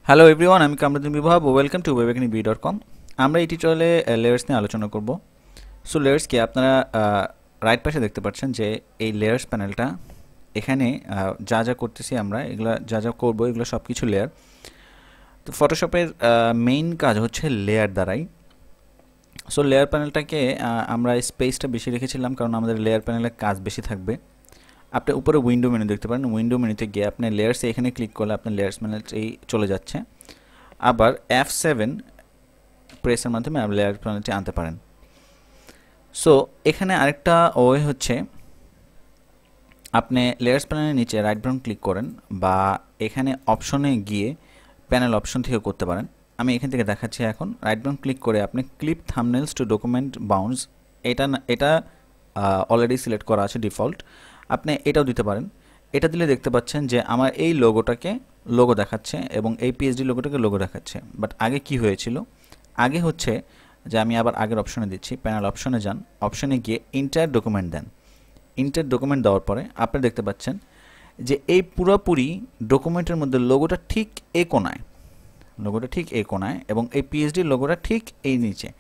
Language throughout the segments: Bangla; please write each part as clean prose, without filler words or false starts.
হ্যালো এভরিওয়ান, আমি Kamruddin Bibhab. Welcome to webacademy.com। আমরা এই টিউটোরিয়ালে লেয়ার্স নিয়ে আলোচনা করব। সো লেয়ার্স কি আপনারা রাইট পাশে দেখতে পাচ্ছেন যে এই লেয়ার্স প্যানেলটা এখানে যা যা করতেছি আমরা এগুলা যা যা করব এগুলো সব কিছু লেয়ার। তো ফটোশপের মেইন কাজ হচ্ছে লেয়ার দ্বারাই। সো লেয়ার প্যানেলটাকে আমরা স্পেসটা বেশি রেখেছিলাম কারণ আমাদের লেয়ার প্যানেলে কাজ বেশি থাকবে। আপনি উপরে উইন্ডো মেনু দেখতে পারেন, উইন্ডো মেনুতে গিয়ে আপনি লেয়ার্সে এখানে ক্লিক করলে আপনার লেয়ার্স প্যানেলটাই চলে যাচ্ছে। আবার F7 প্রেসের মাধ্যমে আপনি লেয়ার প্যানেলটি আনতে পারেন। সো এখানে আরেকটা ওয়ে হচ্ছে আপনি লেয়ার্স প্যানেলের নিচে রাইট বাটন ক্লিক করেন বা এখানে অপশনে গিয়ে প্যানেল অপশন থেকে করতে পারেন। আমি এখান থেকে দেখাচ্ছি। এখন রাইট বাটন ক্লিক করে আপনি ক্লিপ থাম্বনেলস টু ডকুমেন্ট বাউন্ডস এটা অলরেডি সিলেক্ট করা আছে ডিফল্ট, আপনি এটাও দিতে পারেন। এটা দিলে দেখতে পাচ্ছেন যে আমার এই লোগোটাকে লোগো দেখাচ্ছে এবং এই পিএইচডি লোগোটাকে লোগো দেখাচ্ছে। বাট আগে কি হয়েছিল, আগে হচ্ছে যে আমি আবার আগের অপশনে দিচ্ছি, প্যানেল অপশনে যান, অপশনে গিয়ে ইন্টার ডকুমেন্ট দেন। ইন্টার ডকুমেন্ট দেওয়ার পরে আপনি দেখতে পাচ্ছেন যে এই পুরোপুরি ডকুমেন্টের মধ্যে লোগোটা ঠিক এই কোণায়, লোগোটা ঠিক এই কোণায় এবং এই পিএইচডি লোগোটা ঠিক এই নিচে।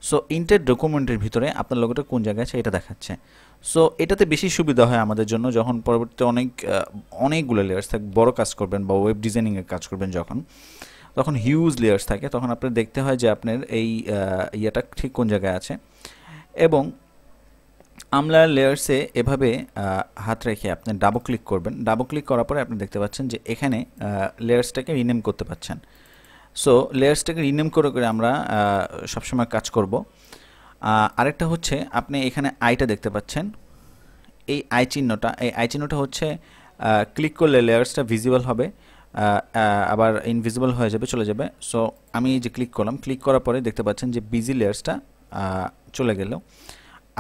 সো ইন্টার ডকুমেন্টের ভিতরে আপনার লোগোটা কোন জায়গায় আছে এটা দেখাচ্ছে। সো এটাতে বেশি সুবিধা হয় আমাদের জন্য যখন পরবর্তীতে অনেকগুলো লেয়ার্স থাকে, বড় কাজ করবেন বা ওয়েব ডিজাইনিংয়ের কাজ করবেন, তখন হিউজ লেয়ার্স থাকে, তখন আপনার দেখতে হয় যে আপনার এই ইয়েটা ঠিক কোন জায়গায় আছে। এবং আমরা লেয়ার্সে এভাবে হাত রেখে আপনি ডাবল ক্লিক করবেন। ডাবল ক্লিক করার পরে আপনি দেখতে পাচ্ছেন যে এখানে লেয়ার্সটাকে রিনেম করতে পারছেন। সো লেয়ার্সটাকে রিনেম করে করে আমরা সবসময় কাজ করব। আরেকটা হচ্ছে আপনি এখানে আইটা দেখতে পাচ্ছেন, এই আই চিহ্নটা হচ্ছে ক্লিক করলে লেয়ার্সটা ভিজিবল হবে, আবার ইনভিজিবল হয়ে যাবে, চলে যাবে। সো আমি যে ক্লিক করলাম, ক্লিক করার পরে দেখতে পাচ্ছেন যে বিজি লেয়ার্সটা চলে গেল।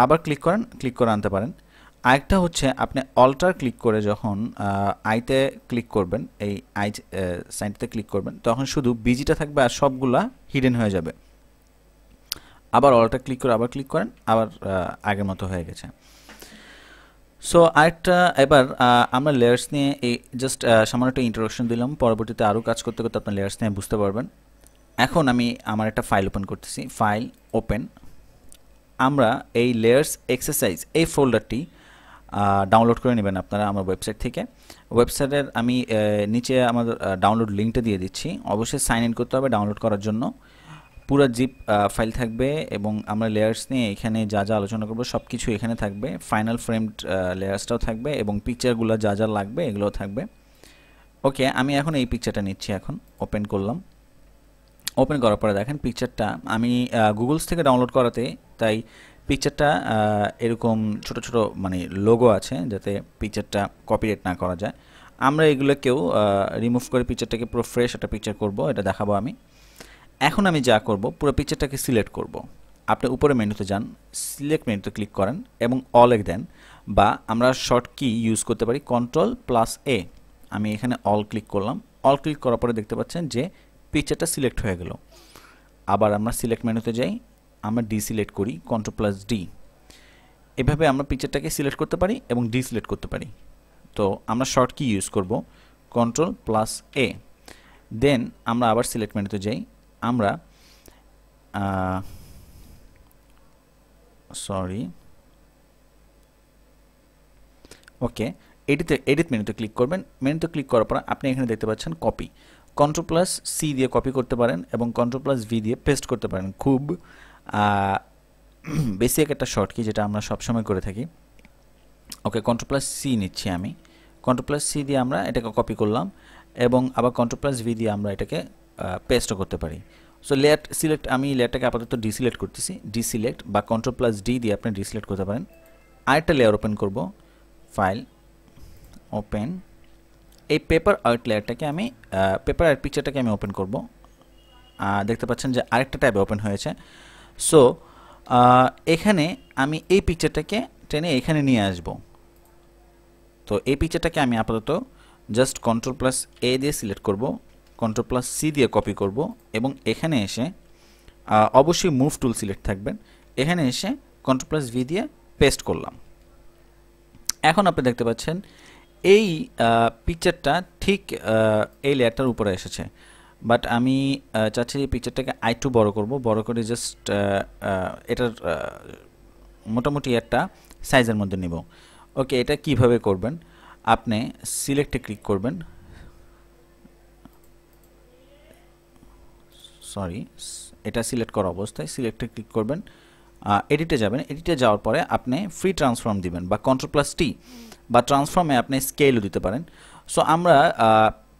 আবার ক্লিক করে আনতে পারেন। আরেকটা হচ্ছে আপনি অল্টার ক্লিক করে যখন আইতে ক্লিক করবেন, এই আই সাইনটাতে ক্লিক করবেন, তখন শুধু বিজিটা থাকবে আর সবগুলা হিডেন হয়ে যাবে। আবার অল্টার ক্লিক করে আবার ক্লিক করেন, আবার আগের মতো হয়ে গেছে। সো আরেকটা এবার আমরা লেয়ার্স নিয়ে এই জাস্ট সামান্য একটা ইন্ট্রোডাকশন দিলাম, পরবর্তীতে আরও কাজ করতে করতে আপনার লেয়ার্স নিয়ে বুঝতে পারবেন। এখন আমি আমার একটা ফাইল ওপেন করতেছি, ফাইল ওপেন। আমরা এই লেয়ার্স এক্সারসাইজ এই ফোল্ডারটি ডাউনলোড করে নেবেন আপনারা আমার ওয়েবসাইট থেকে। ওয়েবসাইটের আমি নিচে আমার ডাউনলোড লিঙ্কটা দিয়ে দিচ্ছি, অবশ্যই সাইন ইন করতে হবে ডাউনলোড করার জন্য। পুরো জিপ ফাইল থাকবে এবং আমরা লেয়ার্স নিয়ে এখানে যা যা আলোচনা করবো সব কিছু এখানে থাকবে। ফাইনাল ফ্রেমড লেয়ার্সটাও থাকবে এবং পিকচারগুলো যা যা লাগবে এগুলোও থাকবে। ওকে, আমি এখন এই পিকচারটা নিচ্ছি, এখন ওপেন করলাম। ওপেন করার পরে দেখেন পিকচারটা আমি গুগলস থেকে ডাউনলোড করাতে, তাই পিকচারটা এরকম ছোট ছোট মানে লোগো আছে যাতে পিকচারটা কপিরাইট না করা যায়। আমরা এগুলোকেও রিমুভ করে পিকচারটাকে পুরো ফ্রেশ একটা পিকচার করব, এটা দেখাবো আমি। এখন আমি যা করব, পুরো পিকচারটাকে সিলেক্ট করব। আপনি উপরে মেনুতে যান, সিলেক্ট মেনুতে ক্লিক করেন এবং অল দেন, বা আমরা শর্ট কি ইউজ করতে পারি Ctrl+A। আমি এখানে অল ক্লিক করলাম। অল ক্লিক করার পরে দেখতে পাচ্ছেন যে পিকচারটা সিলেক্ট হয়ে গেল। আবার আমরা সিলেক্ট মেনুতে যাই, আমরা ডিসিলেক্ট করি Ctrl+D। এভাবে আমরা পিকচারটাকে সিলেক্ট করতে পারি এবং ডিসিলেক্ট করতে পারি। তো আমরা শর্ট কি ইউজ করব Ctrl+A। দেন আমরা আবার সিলেক্ট মেনুতে যাই, আমরা ওকে, এডিট মেনুতে ক্লিক করবেন। মেনুতে ক্লিক করার পর আপনি এখানে দেখতে পাচ্ছেন কপি, Ctrl+C দিয়ে কপি করতে পারেন এবং Ctrl+V দিয়ে পেস্ট করতে পারেন। খুব বেসিক একটা শর্টকি যেটা আমরা সবসময় করে থাকি। ওকে, Ctrl+C নিচ্ছি আমি। Ctrl+C দিয়ে আমরা এটাকে কপি করলাম এবং আবার Ctrl+V দিয়ে আমরা এটাকে পেস্টও করতে পারি। সো লেয়ার সিলেক্ট, আমি লেয়ারটাকে আপাতত ডিসিলেক্ট করতেছি, ডিসিলেক্ট বা Ctrl+D দিয়ে আপনি ডিসিলেক্ট করতে পারেন। আরেকটা লেয়ার ওপেন করব, ফাইল ওপেন। এই পেপার আর্ট লেয়ারটাকে আমি পেপার আর্ট পিকচারটাকে আমি ওপেন করব। দেখতে পাচ্ছেন যে আরেকটা ট্যাবে ওপেন হয়েছে। সো এখানে আমি এই পিকচারটাকে টেনে এখানে নিয়ে আসব। তো এই পিকচারটাকে আমি আপাতত জাস্ট Ctrl+A দিয়ে সিলেক্ট করব, Ctrl+C দিয়ে কপি করব এবং এখানে এসে অবশ্যই মুভ টুল সিলেক্ট থাকবেন, এখানে এসে Ctrl+V দিয়ে পেস্ট করলাম। এখন আপনি দেখতে পাচ্ছেন এই পিকচারটা ঠিক এই লেয়ারটার উপরে এসেছে, বাট আমি চাচ্ছি যে পিকচারটাকে আরেকটু বড় করব, বড় করে জাস্ট এটার মোটামুটি একটা সাইজের মধ্যে নিব। ওকে, এটা কিভাবে করবেন, আপনি সিলেক্টে ক্লিক করবেন, সরি এটা সিলেক্ট করা অবস্থায় সিলেক্টে ক্লিক করবেন, এডিটে যাবেন, এডিটে যাওয়ার পরে আপনি ফ্রি ট্রান্সফর্ম দিবেন বা Ctrl+T, বা ট্রান্সফর্মে আপনি স্কেলও দিতে পারেন। সো আমরা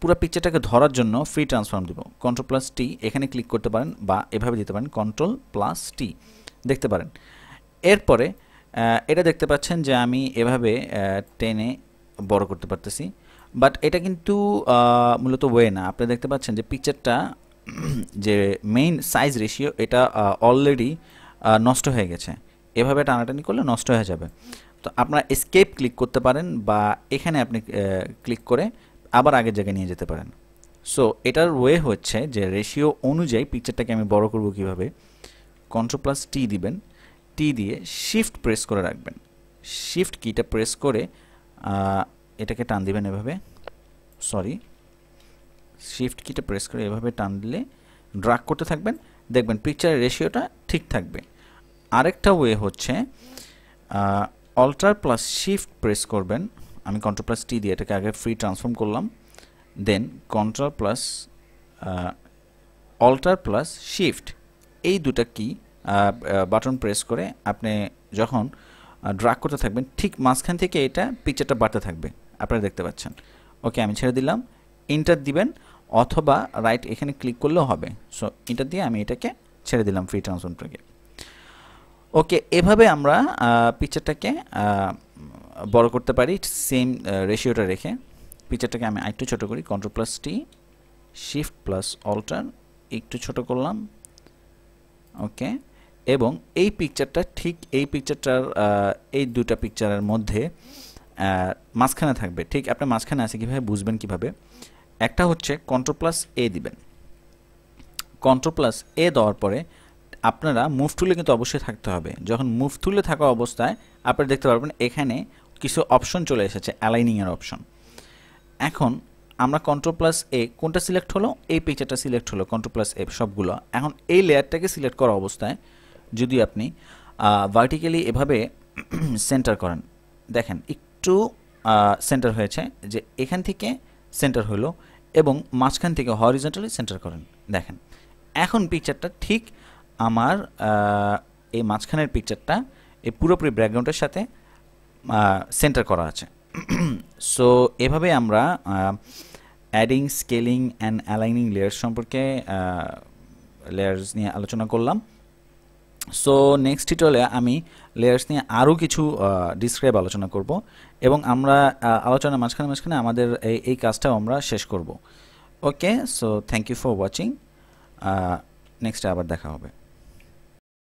পুরো পিকচারটাকে ধরার জন্য ফ্রি ট্রান্সফর্ম দিব, Ctrl+T এখানে ক্লিক করতে পারেন বা এভাবে দিতে পারেন Ctrl+T, দেখতে পারেন। এরপরে এটা দেখতে পাচ্ছেন যে আমি এভাবে টেনে বড় করতে পারতেছি, বাট এটা কিন্তু মূলত ওয়ে না। আপনি দেখতে পাচ্ছেন যে পিকচারটা যে মেইন সাইজ রেশিও এটা অলরেডি নষ্ট হয়ে গেছে, এভাবে টানাটানি করলে নষ্ট হয়ে যাবে। তো আপনারা এসকেপ ক্লিক করতে পারেন বা এখানে আপনি ক্লিক করে আবার আগের জায়গায় নিয়ে যেতে পারেন। সো এটার ওয়ে হচ্ছে যে রেশিও অনুযায়ী পিকচারটাকে আমি বড় করব কিভাবে, Ctrl+T দিবেন, টি দিয়ে শিফট প্রেস করে রাখবেন, শিফট কিটা প্রেস করে এটাকে টান দিবেন এভাবে, সরি শিফট কিটা প্রেস করে এভাবে টান দিলে ড্র্যাগ করতে থাকবেন, দেখবেন পিকচারের রেশিওটা ঠিক থাকবে। আরেকটা ওয়ে হচ্ছে Alt+Shift প্রেস করবেন, আমি Ctrl+T দিয়ে এটাকে আগে ফ্রি ট্রান্সফর্ম করলাম, দেন Alt+Shift এই দুটা কি বাটন প্রেস করে আপনি যখন ড্র্যাগ করতে থাকবেন ঠিক মাঝখান থেকে এটা পিকচারটা বাড়তে থাকবে, আপনারা দেখতে পাচ্ছেন। ওকে, আমি ছেড়ে দিলাম, এন্টার দিবেন অথবা রাইট এখানে ক্লিক করলেও হবে। সো এন্টার দিয়ে আমি এটাকে ছেড়ে দিলাম ফ্রি ট্রান্সফর্মটাকে। ওকে, এভাবে আমরা পিকচারটাকে বড় করতে পারি সেম রেশিওটা রেখে। পিকচারটাকে আমি একটু ছোট করি, Ctrl+T Shift+Alt একটু ছোট করলাম। ওকে, এবং এই পিকচারটা ঠিক এই পিকচারটার এই দুটা পিকচারের মধ্যে মাঝখানে থাকবে। ঠিক আপনার মাঝখানে আছে কীভাবে বুঝবেন কিভাবে, একটা হচ্ছে Ctrl+A দিবেন, Ctrl+A দেওয়ার পরে আপনারা মুভ টুলে কিন্তু অবশ্যই থাকতে হবে। যখন মুভ টুলে থাকা অবস্থায় আপনারা দেখতে পারবেন এখানে কিছু অপশন চলে এসেছে, অ্যালাইনিংয়ের অপশন। এখন আমরা Ctrl+A কোনটা সিলেক্ট হলো, এই পিকচারটা সিলেক্ট হলো Ctrl+A সবগুলো। এখন এই লেয়ারটাকে সিলেক্ট করা অবস্থায় যদি আপনি ভার্টিক্যালি এভাবে সেন্টার করেন, দেখেন একটু সেন্টার হয়েছে, যে এখান থেকে সেন্টার হলো, এবং মাঝখান থেকে হরিজন্টালি সেন্টার করেন, দেখেন এখন পিকচারটা ঠিক আমার এই মাঝখানের পিকচারটা এই পুরোপুরি ব্যাকগ্রাউন্ডের সাথে সেন্টার করা আছে। সো এভাবে আমরা adding, scaling and aligning layers সম্পর্কে লেয়ার্স নিয়ে আলোচনা করলাম। সো নেক্সট টিউটোরিয়ালে আমি লেয়ার্স নিয়ে আরও কিছু ডিসক্রাইব আলোচনা করব, এবং আমরা আলোচনার মাঝখানে আমাদের এই কাজটাও আমরা শেষ করব। Okay, so thank you for watching, নেক্সটে আবার দেখা হবে।